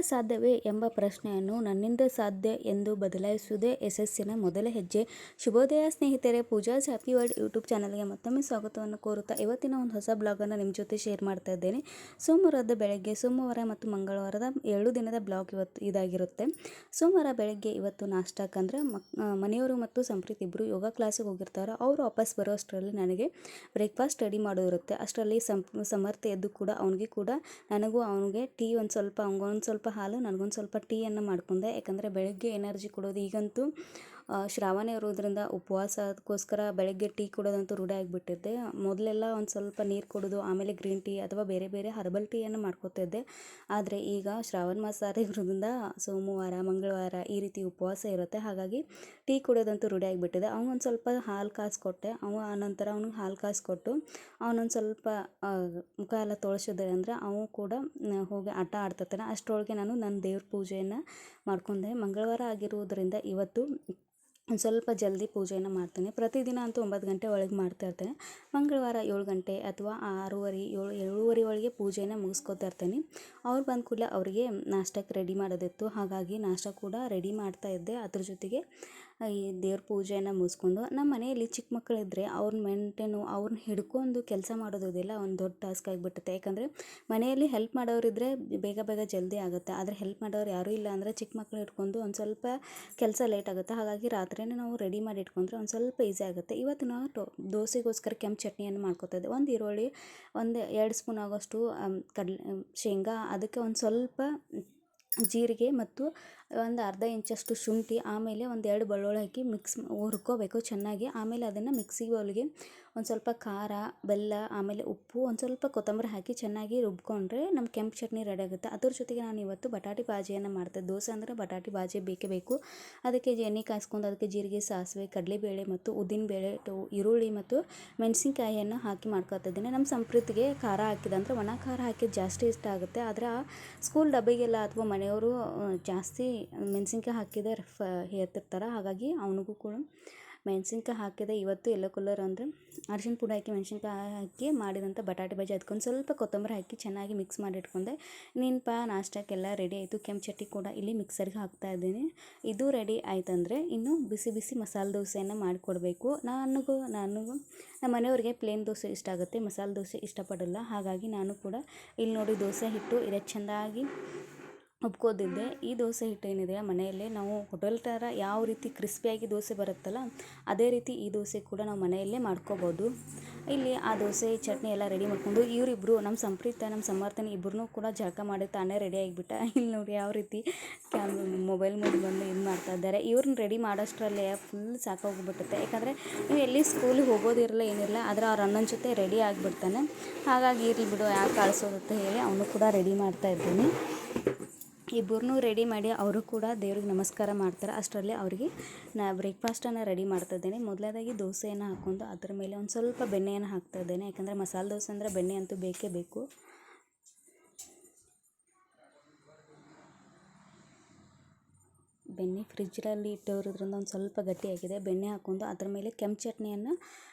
ಸಾಧ್ಯವೇ ಎಂಬ ಪ್ರಶ್ನೆಯನ್ನು ನನ್ನಿಂದ ಸಾಧ್ಯ ಎಂದು ಬದಲಾಯಿಸುವುದೇ ಯಶಸ್ಸಿನ ಮೊದಲ ಹೆಜ್ಜೆ. ಶುಭೋದಯ ಸ್ನೇಹಿತರೆ, ಪೂಜಾಸ್ ಹ್ಯಾಪಿ ವರ್ಲ್ಡ್ ಯೂಟ್ಯೂಬ್ ಚಾನಲ್ಗೆ ಮತ್ತೊಮ್ಮೆ ಸ್ವಾಗತವನ್ನು ಕೋರುತ್ತಾ ಇವತ್ತಿನ ಒಂದು ಹೊಸ ಬ್ಲಾಗನ್ನು ನಿಮ್ಮ ಜೊತೆ ಶೇರ್ ಮಾಡ್ತಾ ಇದ್ದೇನೆ. ಸೋಮವಾರದ ಬೆಳಗ್ಗೆ, ಸೋಮವಾರ ಮತ್ತು ಮಂಗಳವಾರದ 2 ದಿನದ ಬ್ಲಾಗ್ ಇವತ್ತು ಇದಾಗಿರುತ್ತೆ. ಸೋಮವಾರ ಬೆಳಗ್ಗೆ ಇವತ್ತು ನಾಷ್ಟಕ್ಕಂದ್ರೆ ಮನೆಯವರು ಮತ್ತು ಸಂಪ್ರೀತ್ ಇಬ್ಬರು ಯೋಗ ಕ್ಲಾಸಿಗೆ ಹೋಗಿರ್ತಾರೆ. ಅವರು ವಾಪಸ್ ಬರೋ ಅಷ್ಟರಲ್ಲಿ ನನಗೆ ಬ್ರೇಕ್ಫಾಸ್ಟ್ ರೆಡಿ ಮಾಡೋದಿರುತ್ತೆ. ಅಷ್ಟರಲ್ಲಿ ಸಮರ್ಥ ಎದ್ದು ಕೂಡ ಅವನಿಗೆ ಕೂಡ ನನಗೂ ಅವನಿಗೆ ಟೀ ಒಂದು ಸ್ವಲ್ಪ, ಅವ್ನಿಗೊಂದು ಸ್ವಲ್ಪ ಹಾಲು, ನನಗೊಂದು ಸ್ವಲ್ಪ ಟೀಯನ್ನು ಮಾಡ್ಕೊಂಡೆ. ಯಾಕಂದರೆ ಬೆಳಗ್ಗೆ ಎನರ್ಜಿ ಕೊಡೋದು, ಈಗಂತೂ ಶ್ರಾವಣ ಇರೋದ್ರಿಂದ ಉಪವಾಸ, ಅದಕ್ಕೋಸ್ಕರ ಬೆಳಗ್ಗೆ ಟೀ ಕೊಡೋದಂತೂ ರೂಢಿ ಆಗಿಬಿಟ್ಟಿದ್ದೆ. ಮೊದಲೆಲ್ಲ ಒಂದು ಸ್ವಲ್ಪ ನೀರು ಕೊಡೋದು, ಆಮೇಲೆ ಗ್ರೀನ್ ಟೀ ಅಥವಾ ಬೇರೆ ಬೇರೆ ಹರ್ಬಲ್ ಟೀಯನ್ನು ಮಾಡ್ಕೊತಿದ್ದೆ. ಆದರೆ ಈಗ ಶ್ರಾವಣ ಮಾಸ ಇರೋದ್ರಿಂದ ಸೋಮವಾರ, ಮಂಗಳವಾರ ಈ ರೀತಿ ಉಪವಾಸ ಇರುತ್ತೆ. ಹಾಗಾಗಿ ಟೀ ಕುಡಿಯೋದಂತೂ ರೂಢಿ ಆಗಿಬಿಟ್ಟಿದೆ. ಅವನೊಂದು ಸ್ವಲ್ಪ ಹಾಲು ಕಾಯಿಸ್ಕೊಟ್ಟೆ. ಆನಂತರ ಅವ್ನಿಗೆ ಹಾಲು ಕಾಯಿಸ್ಕೊಟ್ಟು ಅವನೊಂದು ಸ್ವಲ್ಪ ಮುಖ ಎಲ್ಲ ತೊಳ್ಸಿದೆ ಅಂದರೆ ಅವನು ಕೂಡ ಹೋಗಿ ಆಟ ಆಡ್ತಿರ್ತಾನೆ. ಅಷ್ಟರೊಳಗೆ ನಾನು ನನ್ನ ದೇವ್ರ ಪೂಜೆಯನ್ನು ಮಾಡ್ಕೊಂಡೆ. ಮಂಗಳವಾರ ಆಗಿರುವುದರಿಂದ ಇವತ್ತು ಒಂದು ಸ್ವಲ್ಪ ಜಲ್ದಿ ಪೂಜೆಯನ್ನು ಮಾಡ್ತೇನೆ. ಪ್ರತಿದಿನ ಅಂತೂ 9 ಗಂಟೆ ಒಳಗೆ ಮಾಡ್ತಾ ಇರ್ತೇನೆ. ಮಂಗಳವಾರ 7 ಗಂಟೆ ಅಥವಾ 6:30, 7:30 ಒಳಗೆ ಪೂಜೆಯನ್ನು ಮುಗಿಸ್ಕೊತಾ ಇರ್ತೇನೆ. ಅವ್ರು ಬಂದ ಕೂಡಲೇ ಅವರಿಗೆ ನಾಷ್ಟಕ್ಕೆ ರೆಡಿ ಮಾಡೋದಿತ್ತು. ಹಾಗಾಗಿ ನಾಷ್ಟ ಕೂಡ ರೆಡಿ ಮಾಡ್ತಾ ಇದ್ದೆ. ಅದ್ರ ಜೊತೆಗೆ ಈ ದೇವ್ರ ಪೂಜೆಯನ್ನು ಮುಗಿಸ್ಕೊಂಡು, ನಮ್ಮ ಮನೆಯಲ್ಲಿ ಚಿಕ್ಕ ಮಕ್ಕಳಿದ್ದರೆ ಅವ್ರನ್ನ ಹಿಡ್ಕೊಂಡು ಕೆಲಸ ಮಾಡೋದಿದೆಯಲ್ಲ ಒಂದು ದೊಡ್ಡ ಟಾಸ್ಕ್ ಆಗಿಬಿಡುತ್ತೆ. ಯಾಕಂದರೆ ಮನೆಯಲ್ಲಿ ಹೆಲ್ಪ್ ಮಾಡೋರಿದ್ದರೆ ಬೇಗ ಬೇಗ ಜಲ್ದಿ ಆಗುತ್ತೆ. ಆದರೆ ಹೆಲ್ಪ್ ಮಾಡೋರು ಯಾರೂ ಇಲ್ಲ ಅಂದರೆ ಚಿಕ್ಕ ಮಕ್ಕಳು ಇಟ್ಕೊಂಡು ಒಂದು ಸ್ವಲ್ಪ ಕೆಲಸ ಲೇಟ್ ಆಗುತ್ತೆ. ಹಾಗಾಗಿ ರಾತ್ರಿನೇ ನಾವು ರೆಡಿ ಮಾಡಿ ಇಟ್ಕೊಂಡ್ರೆ ಒಂದು ಸ್ವಲ್ಪ ಈಸಿ ಆಗುತ್ತೆ. ಇವತ್ತು ನಾವು ದೋಸೆಗೋಸ್ಕರ ಕೆಂಪು ಚಟ್ನಿಯನ್ನು ಮಾಡ್ಕೊತಾ ಇದ್ದೆ. ಒಂದು ಈರುಳ್ಳಿ, ಒಂದು 2 ಸ್ಪೂನ್ ಆಗೋಷ್ಟು ಶೇಂಗಾ, ಅದಕ್ಕೆ ಒಂದು ಸ್ವಲ್ಪ ಜೀರಿಗೆ ಮತ್ತು ಒಂದು ಅರ್ಧ ಇಂಚಷ್ಟು ಶುಂಠಿ, ಆಮೇಲೆ ಒಂದು 2 ಬೆಳ್ಳುಳ್ಳಿ ಹಾಕಿ ಹುರ್ಕೋಬೇಕು ಚೆನ್ನಾಗಿ. ಆಮೇಲೆ ಅದನ್ನು ಮಿಕ್ಸಿ ಬೌಲ್ಗೆ ಒಂದು ಸ್ವಲ್ಪ ಖಾರ, ಬೆಲ್ಲ, ಆಮೇಲೆ ಉಪ್ಪು, ಒಂದು ಸ್ವಲ್ಪ ಕೊತ್ತಂಬರಿ ಹಾಕಿ ಚೆನ್ನಾಗಿ ರುಬ್ಕೊಂಡ್ರೆ ನಮ್ಮ ಕೆಂಪು ಚಟ್ನಿ ರೆಡಿ ಆಗುತ್ತೆ. ಅದ್ರ ಜೊತೆಗೆ ನಾನು ಇವತ್ತು ಬಟಾಟೆ ಬಾಜಿಯನ್ನು ಮಾಡ್ತಿದ್ದೆ. ದೋಸೆ ಅಂದರೆ ಬಟಾಟೆ ಬಾಜಿ ಬೇಕೇ ಬೇಕು. ಅದಕ್ಕೆ ಎಣ್ಣೆ ಕಾಯಿಸ್ಕೊಂಡು ಅದಕ್ಕೆ ಜೀರಿಗೆ, ಸಾಸಿವೆ, ಕಡಲೆಬೇಳೆ ಮತ್ತು ಉದ್ದಿನಬೇಳೆ, ಈರುಳ್ಳಿ ಮತ್ತು ಮೆಣಸಿನ್ಕಾಯಿಯನ್ನು ಹಾಕಿ ಮಾಡ್ಕೊತಿದ್ದೀನಿ. ನಮ್ಮ ಸಂಪ್ರೀತಿಗೆ ಖಾರ ಹಾಕಿದೆ ಅಂದರೆ ಒಣ ಖಾರ ಹಾಕಿದ್ದು ಜಾಸ್ತಿ ಇಷ್ಟ ಆಗುತ್ತೆ. ಆದರೆ ಸ್ಕೂಲ್ ಡಬ್ಬಿಗೆಲ್ಲ ಅಥವಾ ಮನೆಯವರು ಜಾಸ್ತಿ ಮೆಣಸಿನ್ಕಾಯಿ ಹಾಕಿದರೆ ಹೇಳ್ತಿರ್ತಾರೆ. ಹಾಗಾಗಿ ಅವನಿಗೂ ಕೂಡ ಮೆಣಸಿನ್ಕಾಯಿ ಹಾಕಿದೆ. ಇವತ್ತು ಯೆಲ್ಲೋ ಕಲರ್ ಅಂದರೆ ಅರಿಶಿನ ಪುಡಿ ಹಾಕಿ ಮೆಣಸಿನ್ಕಾಯಿ ಹಾಕಿ ಮಾಡಿದಂಥ ಬಟಾಟೆ ಬಜ್ಜಿ, ಅದಕ್ಕೊಂದು ಸ್ವಲ್ಪ ಕೊತ್ತಂಬರಿ ಹಾಕಿ ಚೆನ್ನಾಗಿ ಮಿಕ್ಸ್ ಮಾಡಿ ಇಟ್ಕೊಂಡೆ. ನಾಷ್ಟಕ್ಕೆಲ್ಲ ರೆಡಿ ಆಯಿತು. ಕೆಂಪು ಚಟ್ನಿ ಕೂಡ ಇಲ್ಲಿ ಮಿಕ್ಸರ್ಗೆ ಹಾಕ್ತಾ ಇದ್ದೀನಿ. ಇದು ರೆಡಿ ಆಯ್ತಂದರೆ ಇನ್ನು ಬಿಸಿ ಬಿಸಿ ಮಸಾಲೆ ದೋಸೆಯನ್ನು ಮಾಡಿಕೊಡ್ಬೇಕು. ನನಗೂ ನಮ್ಮ ಮನೆಯವ್ರಿಗೆ ಪ್ಲೇನ್ ದೋಸೆ ಇಷ್ಟ ಆಗುತ್ತೆ, ಮಸಾಲೆ ದೋಸೆ ಇಷ್ಟಪಡಲ್ಲ. ಹಾಗಾಗಿ ನಾನು ಕೂಡ ಇಲ್ಲಿ ನೋಡಿ ದೋಸೆ ಹಿಟ್ಟು ಇದಕ್ಕೆ ಚೆಂದಾಗಿ ಉಬ್ಕೋದಿದ್ದೆ. ಈ ದೋಸೆ ಹಿಟ್ಟು ಏನಿದೆ ಮನೆಯಲ್ಲೇ ನಾವು ಹೋಟೆಲ್ ಥರ ಯಾವ ರೀತಿ ಕ್ರಿಸ್ಪಿಯಾಗಿ ದೋಸೆ ಬರುತ್ತಲ್ಲ, ಅದೇ ರೀತಿ ಈ ದೋಸೆ ಕೂಡ ನಾವು ಮನೆಯಲ್ಲೇ ಮಾಡ್ಕೋಬೋದು. ಇಲ್ಲಿ ಆ ದೋಸೆ ಚಟ್ನಿ ಎಲ್ಲ ರೆಡಿ ಮಾಡ್ಕೊಂಡು ಇವರಿಬ್ಬರು, ನಮ್ಮ ಸಂಪ್ರೀತ, ನಮ್ಮ ಸಮರ್ಥನೆ ಇಬ್ಬರೂ ಕೂಡ ಜಳಕ ಮಾಡಿ ತಾನೇ ರೆಡಿ ಆಗಿಬಿಟ್ಟ. ಇಲ್ಲಿ ನೋಡಿ ಯಾವ ರೀತಿ ಮೊಬೈಲ್ ಮುಂದೆ ಬಂದು ಇದು ಮಾಡ್ತಾ ಇದ್ದಾರೆ. ಇವ್ರನ್ನ ರೆಡಿ ಮಾಡೋಷ್ಟರಲ್ಲೇ ಫುಲ್ ಸಾಕಾಗೋಗ್ಬಿಟ್ಟುತ್ತೆ. ಯಾಕಂದರೆ ನೀವು ಎಲ್ಲಿ ಸ್ಕೂಲಿಗೆ ಹೋಗೋದಿರಲ್ಲ ಏನಿರಲ್ಲ, ಆದರೆ ಅವ್ರ ಅಣ್ಣನ ಜೊತೆ ರೆಡಿ ಆಗಿಬಿಡ್ತಾನೆ. ಹಾಗಾಗಿ ಇರಲಿ ಬಿಡು, ಯಾಕೆ ಕಳಿಸೋದಂತ ಹೇಳಿ ಅವನು ಕೂಡ ರೆಡಿ ಮಾಡ್ತಾ ಇದ್ದೀನಿ. ಇಬ್ಬರನ್ನೂ ರೆಡಿ ಮಾಡಿ ಅವರು ಕೂಡ ದೇವ್ರಿಗೆ ನಮಸ್ಕಾರ ಮಾಡ್ತಾರೆ. ಅಷ್ಟರಲ್ಲಿ ಅವರಿಗೆ ಬ್ರೇಕ್ಫಾಸ್ಟನ್ನು ರೆಡಿ ಮಾಡ್ತಾ ಇದ್ದೇನೆ. ಮೊದಲನೇದಾಗಿ ದೋಸೆಯನ್ನು ಹಾಕ್ಕೊಂಡು ಅದರ ಮೇಲೆ ಒಂದು ಸ್ವಲ್ಪ ಬೆಣ್ಣೆಯನ್ನು ಹಾಕ್ತಾ ಇದ್ದೇನೆ. ಯಾಕಂದರೆ ಮಸಾಲೆ ದೋಸೆ ಅಂದರೆ ಬೆಣ್ಣೆ ಅಂತೂ ಬೇಕೇ ಬೇಕು. ಬೆಣ್ಣೆ ಫ್ರಿಜ್ಜಲ್ಲಿ ಇಟ್ಟಿರೋದ್ರಿಂದ ಒಂದು ಸ್ವಲ್ಪ ಗಟ್ಟಿಯಾಗಿದೆ. ಬೆಣ್ಣೆ ಹಾಕ್ಕೊಂಡು ಅದರ ಮೇಲೆ ಕೆಂಪು ಚಟ್ನಿಯನ್ನು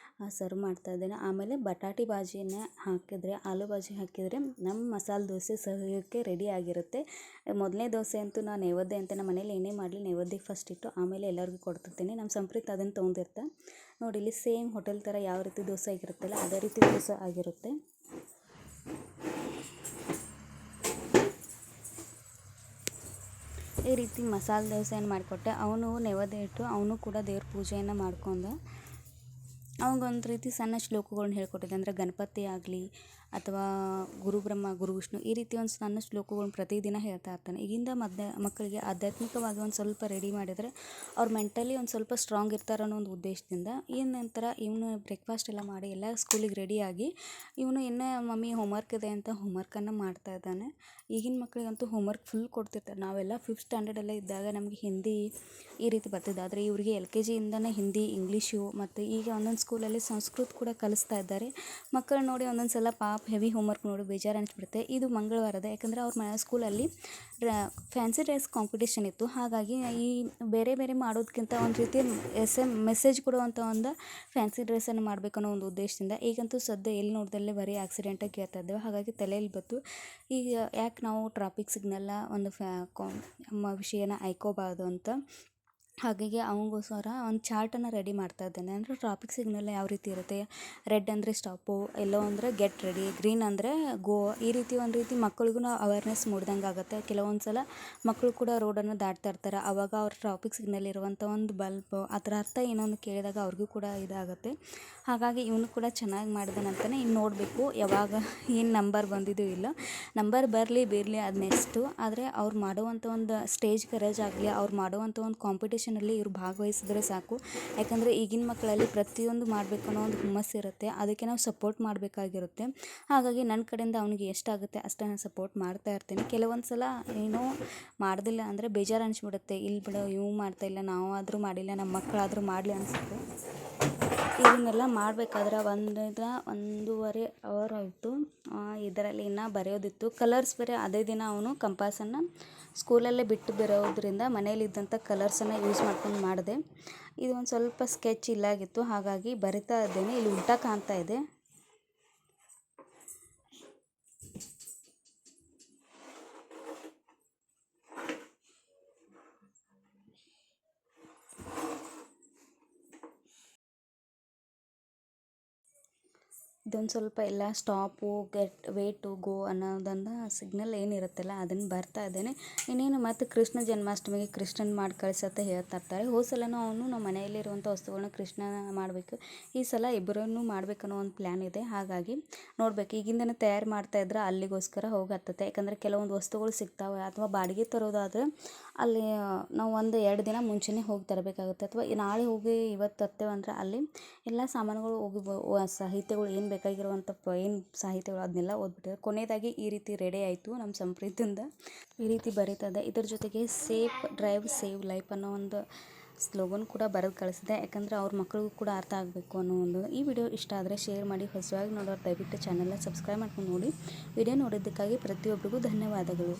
ಸರ್ವ್ ಮಾಡ್ತಾ ಇದ್ದೇನೆ. ಆಮೇಲೆ ಬಟಾಟೆ ಬಾಜಿಯನ್ನು ಹಾಕಿದರೆ, ಆಲೂ ಬಾಜಿ ಹಾಕಿದರೆ ನಮ್ಮ ಮಸಾಲೆ ದೋಸೆ ಸವಿಯೋಕ್ಕೆ ರೆಡಿ ಆಗಿರುತ್ತೆ. ಮೊದಲನೇ ದೋಸೆ ಅಂತೂ ನಾನು ನೈವೇದ್ಯ ಅಂತ ನಮ್ಮ ಮನೇಲಿ ಏನೇ ಮಾಡಲಿ ನೈವೇದ್ಯಕ್ಕೆ ಫಸ್ಟ್ ಇಟ್ಟು ಆಮೇಲೆ ಎಲ್ಲರಿಗೂ ಕೊಡ್ತಿರ್ತೀನಿ. ನಮ್ಮ ಸಂಪ್ರೀತ್ ಅದನ್ನು ತೊಗೊಂಡಿರ್ತೆ. ನೋಡಿ, ಇಲ್ಲಿ ಸೇಮ್ ಹೋಟೆಲ್ ಥರ ಯಾವ ರೀತಿ ದೋಸೆ ಆಗಿರುತ್ತಲ್ಲ ಅದೇ ರೀತಿ ದೋಸೆ ಆಗಿರುತ್ತೆ. ಈ ರೀತಿ ಮಸಾಲೆ ದೋಸೆಯನ್ನು ಮಾಡಿಕೊಟ್ಟೆ. ಅವನು ನೈವೇದ್ಯ ಇಟ್ಟು ಅವನು ಕೂಡ ದೇವ್ರ ಪೂಜೆಯನ್ನು ಮಾಡ್ಕೊಂಡ. ಅವಾಗೊಂದು ರೀತಿ ಸಣ್ಣ ಶ್ಲೋಕಗಳನ್ನ ಹೇಳ್ಕೊಟ್ಟಿದ್ದೆ. ಅಂದರೆ ಗಣಪತಿ ಆಗಲಿ ಅಥವಾ ಗುರು ಬ್ರಹ್ಮ ಗುರು ವಿಷ್ಣು ಈ ರೀತಿ ಒಂದು ಸಣ್ಣ ಶ್ಲೋಕಗಳನ್ನ ಪ್ರತಿದಿನ ಹೇಳ್ತಾ ಇರ್ತಾನೆ. ಈಗಿಂದ ಮಕ್ಕಳಿಗೆ ಆಧ್ಯಾತ್ಮಿಕವಾಗಿ ಒಂದು ಸ್ವಲ್ಪ ರೆಡಿ ಮಾಡಿದರೆ ಅವ್ರು ಮೆಂಟಲಿ ಒಂದು ಸ್ವಲ್ಪ ಸ್ಟ್ರಾಂಗ್ ಇರ್ತಾರೆ ಅನ್ನೋ ಒಂದು ಉದ್ದೇಶದಿಂದ ಈ ನಂತರ ಇವನು ಬ್ರೇಕ್ಫಾಸ್ಟ್ ಎಲ್ಲ ಮಾಡಿ ಎಲ್ಲ ಸ್ಕೂಲಿಗೆ ರೆಡಿಯಾಗಿ ಇವನು ಇನ್ನೂ ಮಮ್ಮಿ ಹೋಮ್ವರ್ಕ್ ಇದೆ ಅಂತ ಹೋಮ್ವರ್ಕನ್ನು ಮಾಡ್ತಾ ಇದ್ದಾನೆ. ಈಗಿನ ಮಕ್ಕಳಿಗಂತೂ ಹೋಮ್ವರ್ಕ್ ಫುಲ್ ಕೊಡ್ತಿರ್ತಾರೆ. ನಾವೆಲ್ಲ 5th ಸ್ಟ್ಯಾಂಡರ್ಡೆಲ್ಲ ಇದ್ದಾಗ ನಮಗೆ ಹಿಂದಿ ಈ ರೀತಿ ಬರ್ತಿದ್ದೆ. ಆದರೆ ಇವರಿಗೆ LKG ಇಂದನೇ ಹಿಂದಿ, ಇಂಗ್ಲೀಷು ಮತ್ತು ಈಗ ಒಂದೊಂದು ಸ್ಕೂಲಲ್ಲಿ ಸಂಸ್ಕೃತ ಕೂಡ ಕಲಿಸ್ತಾ ಇದ್ದಾರೆ. ಮಕ್ಕಳು ನೋಡಿ ಒಂದೊಂದು ಸಲ ಪಾಪ ಹೆವಿ ಹೋಮ್ವರ್ಕ್ ನೋಡಿ ಬೇಜಾರು ಅನಿಸ್ಬಿಡುತ್ತೆ. ಇದು ಮಂಗಳವಾರದ, ಯಾಕಂದರೆ ಅವ್ರ ಸ್ಕೂಲಲ್ಲಿ ಫ್ಯಾನ್ಸಿ ಡ್ರೆಸ್ ಕಾಂಪಿಟೇಷನ್ ಇತ್ತು. ಹಾಗಾಗಿ ಈ ಬೇರೆ ಬೇರೆ ಮಾಡೋದಕ್ಕಿಂತ ಒಂದು ರೀತಿ ಮೆಸೇಜ್ ಕೊಡುವಂಥ ಒಂದು ಫ್ಯಾನ್ಸಿ ಡ್ರೆಸ್ಸನ್ನು ಮಾಡಬೇಕನ್ನೋ ಒಂದು ಉದ್ದೇಶದಿಂದ. ಈಗಂತೂ ಸದ್ಯ ಎಲ್ಲಿ ನೋಡ್ದಲ್ಲೇ ಬರೀ ಆಕ್ಸಿಡೆಂಟಾಗಿ ಕೇಳ್ತಾ ಇದ್ದೇವೆ. ಹಾಗಾಗಿ ತಲೆಯಲ್ಲಿ ಬಂತು, ಈಗ ಯಾಕೆ ನಾವು ಟ್ರಾಫಿಕ್ ಸಿಗ್ನಲ್ನ ಒಂದು ವಿಷಯನ ಆಯ್ಕೋಬಾರ್ದು ಅಂತ. ಹಾಗಾಗಿ ಅವನಿಗೋಸ್ಕರ ಒಂದು ಚಾರ್ಟನ್ನು ರೆಡಿ ಮಾಡ್ತಾ ಇದ್ದೇನೆ. ಅಂದರೆ ಟ್ರಾಫಿಕ್ ಸಿಗ್ನಲ್ ಯಾವ ರೀತಿ ಇರುತ್ತೆ, ರೆಡ್ ಅಂದರೆ ಸ್ಟಾಪು, ಎಲ್ಲೋ ಅಂದರೆ ಗೆಟ್ ರೆಡಿ, ಗ್ರೀನ್ ಅಂದರೆ ಗೋ. ಈ ರೀತಿ ಒಂದು ರೀತಿ ಮಕ್ಕಳಿಗೂ ಅವೇರ್ನೆಸ್ ಮೂಡ್ದಂಗೆ ಆಗುತ್ತೆ. ಕೆಲವೊಂದು ಸಲ ಮಕ್ಕಳು ಕೂಡ ರೋಡನ್ನು ದಾಟ್ತಾ ಇರ್ತಾರೆ. ಆವಾಗ ಅವ್ರು ಟ್ರಾಫಿಕ್ ಸಿಗ್ನಲ್ ಇರುವಂಥ ಒಂದು ಬಲ್ಬ್ ಅದರ ಅರ್ಥ ಏನೋ ಒಂದು ಕೇಳಿದಾಗ ಅವ್ರಿಗೂ ಕೂಡ ಇದಾಗುತ್ತೆ. ಹಾಗಾಗಿ ಇವನು ಕೂಡ ಚೆನ್ನಾಗಿ ಮಾಡಿದಾನಂತಲೇ ಇನ್ನು ನೋಡಬೇಕು ಯಾವಾಗ ಏನು ನಂಬರ್ ಬಂದಿದ್ದು ಇಲ್ಲ. ನಂಬರ್ ಬರಲಿ ಬಿರಲಿ ಅದು ನೆಕ್ಸ್ಟು. ಆದರೆ ಅವ್ರು ಮಾಡುವಂಥ ಒಂದು ಸ್ಟೇಜ್ ಕರೇಜ್ ಆಗಲಿ, ಅವ್ರು ಮಾಡುವಂಥ ಒಂದು ಕಾಂಪಿಟೇಷನಲ್ಲಿ ಇವ್ರು ಭಾಗವಹಿಸಿದ್ರೆ ಸಾಕು. ಯಾಕಂದರೆ ಈಗಿನ ಮಕ್ಕಳಲ್ಲಿ ಪ್ರತಿಯೊಂದು ಮಾಡಬೇಕು ಅನ್ನೋ ಒಂದು ಹುಮ್ಮಸ್ಸು ಇರುತ್ತೆ. ಅದಕ್ಕೆ ನಾವು ಸಪೋರ್ಟ್ ಮಾಡಬೇಕಾಗಿರುತ್ತೆ. ಹಾಗಾಗಿ ನನ್ನ ಕಡೆಯಿಂದ ಅವನಿಗೆ ಎಷ್ಟಾಗುತ್ತೆ ಅಷ್ಟೇ ನಾನು ಸಪೋರ್ಟ್ ಮಾಡ್ತಾ ಇರ್ತೀನಿ. ಕೆಲವೊಂದು ಸಲ ಏನೋ ಮಾಡೋದಿಲ್ಲ ಅಂದರೆ ಬೇಜಾರು ಅನಿಸ್ಬಿಡುತ್ತೆ. ಇಲ್ಲಿ ಬಿಡು ಇವು ಮಾಡ್ತಾಯಿಲ್ಲ, ನಾವು ಆದರೂ ಮಾಡಿಲ್ಲ, ನಮ್ಮ ಮಕ್ಕಳಾದರೂ ಮಾಡಲಿ ಅನಿಸುತ್ತೆ. ಇದನ್ನೆಲ್ಲ ಮಾಡಬೇಕಾದ್ರೆ 1.5 ಅವರ್ ಆಯಿತು. ಇದರಲ್ಲಿ ಇನ್ನೂ ಬರೆಯೋದಿತ್ತು. ಕಲರ್ಸ್ ಬೇರೆ ಅದೇ ದಿನ ಅವನು ಕಂಪಾಸನ್ನು ಸ್ಕೂಲಲ್ಲೇ ಬಿಟ್ಟು ಬರೋದ್ರಿಂದ ಮನೆಯಲ್ಲಿದ್ದಂಥ ಕಲರ್ಸನ್ನು ಯೂಸ್ ಮಾಡ್ಕೊಂಡು ಮಾಡಿದೆ. ಇದು ಒಂದು ಸ್ವಲ್ಪ ಸ್ಕೆಚ್ ಇಲ್ಲಾಗಿತ್ತು, ಹಾಗಾಗಿ ಬರಿತಾ ಇದ್ದೇನೆ. ಇಲ್ಲಿ ಉಲ್ಟಾ ಕಾಣ್ತಾ ಇದೆ. ಇದೊಂದು ಸ್ವಲ್ಪ ಎಲ್ಲ ಸ್ಟಾಪು, ಗೆಟ್, ವೇಟು, ಗೋ ಅನ್ನೋದನ್ನು ಸಿಗ್ನಲ್ ಏನಿರುತ್ತಲ್ಲ ಅದನ್ನು ಬರ್ತಾ ಇದ್ದೇನೆ. ಇನ್ನೇನು ಮತ್ತು ಕೃಷ್ಣ ಜನ್ಮಾಷ್ಟಮಿಗೆ ಕೃಷ್ಣನ ಮಾಡಿ ಕಳಿಸತ್ತೆ ಹೇಳ್ತಾ ಇರ್ತಾರೆ. ಹೋದ ಸಲನೂ ಅವನು ನಮ್ಮ ಮನೆಯಲ್ಲಿರುವಂಥ ವಸ್ತುಗಳನ್ನ ಕೃಷ್ಣ ಮಾಡಬೇಕು. ಈ ಸಲ ಇಬ್ಬರನ್ನು ಮಾಡಬೇಕನ್ನೋ ಒಂದು ಪ್ಲ್ಯಾನ್ ಇದೆ. ಹಾಗಾಗಿ ನೋಡಬೇಕು, ಈಗಿಂದನೇ ತಯಾರು ಮಾಡ್ತಾಯಿದ್ರೆ ಅಲ್ಲಿಗೋಸ್ಕರ ಹೋಗತ್ತತೆ. ಯಾಕಂದರೆ ಕೆಲವೊಂದು ವಸ್ತುಗಳು ಸಿಗ್ತಾವೆ, ಅಥವಾ ಬಾಡಿಗೆ ತರೋದಾದರೆ ಅಲ್ಲಿ ನಾವು 1-2 ದಿನ ಮುಂಚೆನೇ ಹೋಗಿ ತರಬೇಕಾಗುತ್ತೆ. ಅಥವಾ ನಾಳೆ ಹೋಗಿ ಇವತ್ತು ತರ್ತೇವೆ ಅಂದರೆ ಅಲ್ಲಿ ಎಲ್ಲ ಸಾಮಾನುಗಳು ಹೋಗಿ ಸಾಹಿತ್ಯಗಳು ಏನು ಬೇಕಾಗಿರುವಂಥ ಏನು ಸಾಹಿತ್ಯಗಳು ಅದನ್ನೆಲ್ಲ ಓದ್ಬಿಟ್ಟಿದ್ದಾರೆ. ಕೊನೆಯದಾಗಿ ಈ ರೀತಿ ರೆಡಿ ಆಯಿತು ನಮ್ಮ ಸಂಪ್ರೀತಿಯಿಂದ. ಈ ರೀತಿ ಬರೀತದೆ. ಇದ್ರ ಜೊತೆಗೆ ಸೇಫ್ ಡ್ರೈವ್ ಸೇವ್ ಲೈಫ್ ಅನ್ನೋ ಒಂದು ಸ್ಲೋಗನ್ ಕೂಡ ಬರೆದು ಕಳಿಸಿದೆ. ಯಾಕಂದರೆ ಅವ್ರ ಮಕ್ಕಳಿಗೂ ಕೂಡ ಅರ್ಥ ಆಗಬೇಕು ಅನ್ನೋ ಒಂದು. ಈ ವಿಡಿಯೋ ಇಷ್ಟ ಆದರೆ ಶೇರ್ ಮಾಡಿ. ಹೊಸದಾಗಿ ನೋಡೋರು ದಯವಿಟ್ಟು ಚಾನಲ್ನ ಸಬ್ಸ್ಕ್ರೈಬ್ ಮಾಡ್ಕೊಂಡು ನೋಡಿ. ವಿಡಿಯೋ ನೋಡಿದ್ದಕ್ಕಾಗಿ ಪ್ರತಿಯೊಬ್ಬರಿಗೂ ಧನ್ಯವಾದಗಳು.